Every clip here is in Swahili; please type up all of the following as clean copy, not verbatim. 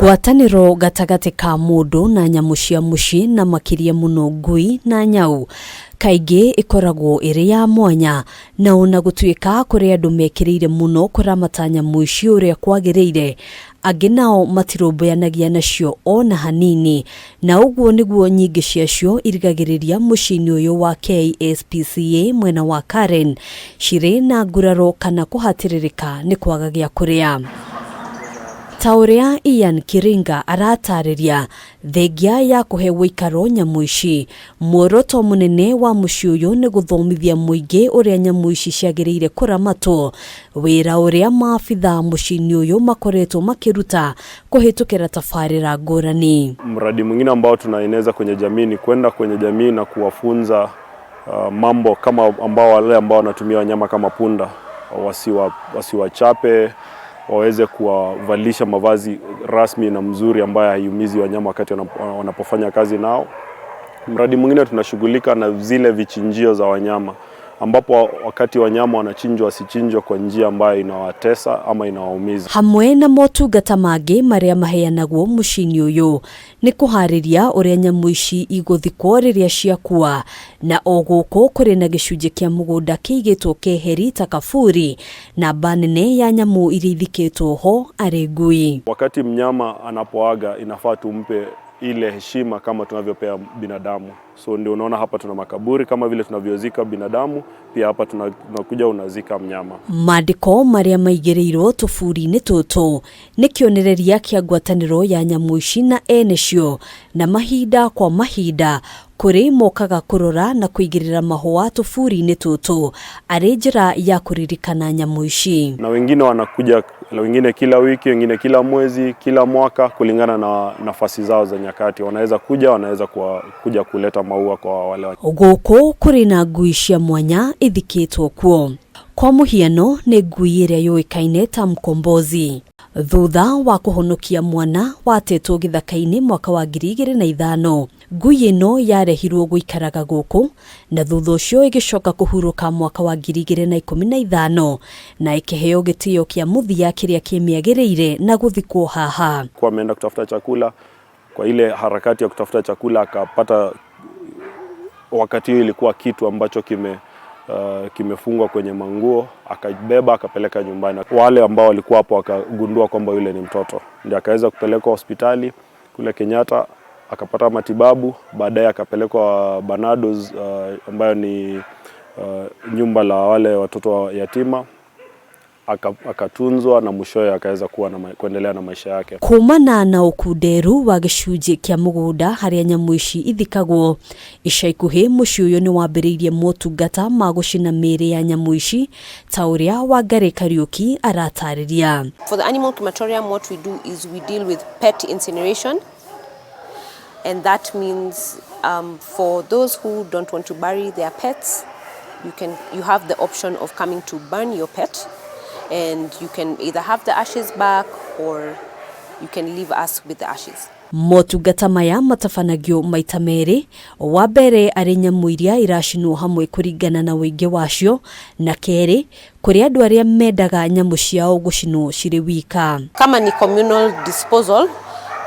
Ngwatanĩro gatagati ka mundu na nyamu cia mucii na makiria muno ngui na nyau kaingĩ ikoragwo iri ya mwanya na ona gutuika kuri andu mekiriire muno kuramata nyamu icio uria kwagiriire angi nao matirũmbũyanagia nacio ona hanini na uguo niguo nyingi ciacio irigagiriria mucii-ini uyu wa KSPCA mwena wa Karen ciri na nguraro kana kuhatiririka ni kwaga gia kuria. Ta uria Ian Kiringa aratariria thengia ya kuhe giikaro nyamu ici mworoto munene wa mucii uyu ni guthomithia muingi uria nyamu ici ciagiriire kuramatwo wira uria maabitha mucii-ini uyu makoretwo makiruta kuhitukira tafarira ngurani. Mradi mwingine ambao tunaeneza kwenye jamii ni kwenda kwenye jamii na kuwafunza mambo kama ambao wale ambao wanatumia wanyama kama punda wasiwachape, waweze kuwavalisha mavazi rasmi na mzuri ambayo haiumizi wanyama wakati wanapofanya kazi nao. Mradi mwingine tunashughulika na zile vichinjio za wanyama ambapo wakati wanyama wanachinjwa wasichinjwe kwa njia ambayo inawatesa ama inawaumiza. Hamwe na motungata mangi maria maheanagwo mucii-ini uyu ni kuhariria uria nyamu ici iguthikwo riria ciakua na oguku kuri na gicunji kia mugunda kiigitwo keheri ta Kaburi na banene ya nyamu iria ithikitwo ho ari ngui. Wakati mnyama anapoaga inafaa tumpe ile heshima kama tunavyopea binadamu. So ndio unaona hapa tuna makaburi kama vile tunavyozika binadamu, pia hapa tunakuja unazika mnyama. Maandiko maria maigirirwo tufuri-ini tutu ni kionereria kia ngwatanĩro ya nyamu ici na enecio na mahinda kwa mahinda kuri mokaga kurora na kuigirira mahua tufuri-ini tutu ari njira ya kuririkana nyamu ici. Na wengine wanakuja, wengine kila wiki, wengine kila mwezi, kila mwaka kulingana na nafasi zao za nyakati. Wanaweza kuja kuleta maua kwa wale. Guuku kuri na ngui cia mwanya ithikitwo kuo. Kwa muhiano ni ngui iria yuikaine ta mkombozi. Thutha wa kuhonokia mwana watetwo githaka-ini mwaka wa 2005, ngui ino yarehirwo guikaraga guku na thutha ucio igicoka kuhuruka mwaka wa 2015 na ikiheo gitio kia muthia kiria kimiagiriire na guthikwo haha. Kwa ameenda kutafuta chakula, kwa ile harakati ya kutafuta chakula akapata, wakati hiyo ilikuwa kitu ambacho kimefungwa kwenye manguo, akabeba akapeleka nyumbani. Wale ambao walikuwa hapo wakagundua kwamba yule ni mtoto, ndio akaweza kupelekwa hospitali kule Kenyatta akapata matibabu. Baadaye akapelekwa Banados ambayo ni nyumba la wale watoto yatima, akatunzwa na mwishowe akaweza kuendelea na maisha yake. Kumana na ukuderu wa gicunji kia mugunda haria nyamu ici ithikagwo, ica ikuhi mucii uyu ni wambiriirie motungata ma gucina miri ya nyamu ici ta uria Wangari Kariuki aratariria. For the animal crematorium, what we do is we deal with pet incineration, and that means for those who don't want to bury their pets, you have the option of coming to burn your pet. And you can either have the ashes back or you can leave us with the ashes. Motungata maya matafanagio maita meri, wa mbere ari nyamu iria iracinwo hamwe kuringana na wingi wacio, na keri kuri andu aria mendaga nyamu ciao gucinwo ciri wika. Kama ni communal disposal,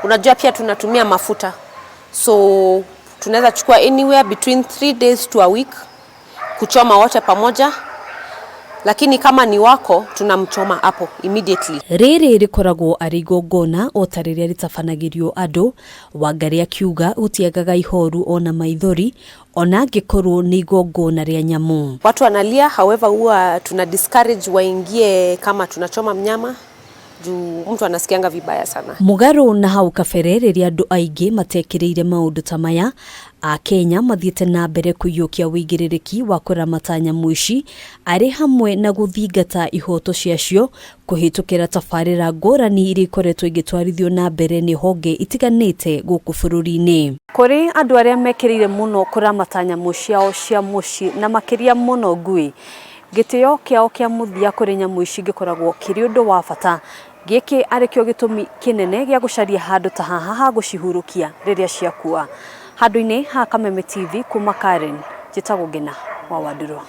unajua pia tunatumia mafuta, so tunaweza chukua anywhere between 3 days to a week kuchoma wote pamoja. Lakini kama ni wako tunamchoma hapo immediately. Riri rikoragwo ari igongona otariria ritafanagirio andu. Wangari akiuga utiagaga ihoru ona maithori ona angikorwo ni igongona ria nyamu. Watu wanalia, however huwa tuna discourage waingie kama tunachoma mnyama juu mtu anasikianga vibaya sana. Mugaru na hau kabere riria andu aingi matekiriire maundu ta maya, a Kenya mathiete na mbere kuyukia wigiririki wa kuramata nyamu ici ari hamwe na guthingata ihoto ciacio kuhitukira tafarira ngurani iria ikoretwo igitwarithio na mbere ni honge itiganite guku bururi-ini. Kuri andu aria mekirire muno kuramata nyamu ciao cia mucii na makiria muno ngui, gitio kiao kia muthia kuri nyamu ici gikoragwo kiri undu wa bata. Giki arikio gitumi kinene gia gucaria handu ta haha ha gucihurukia riria ciakua. Handu-ini ha Kameme TV kuma Karen, njitagwo Ngina wa Wandurwa.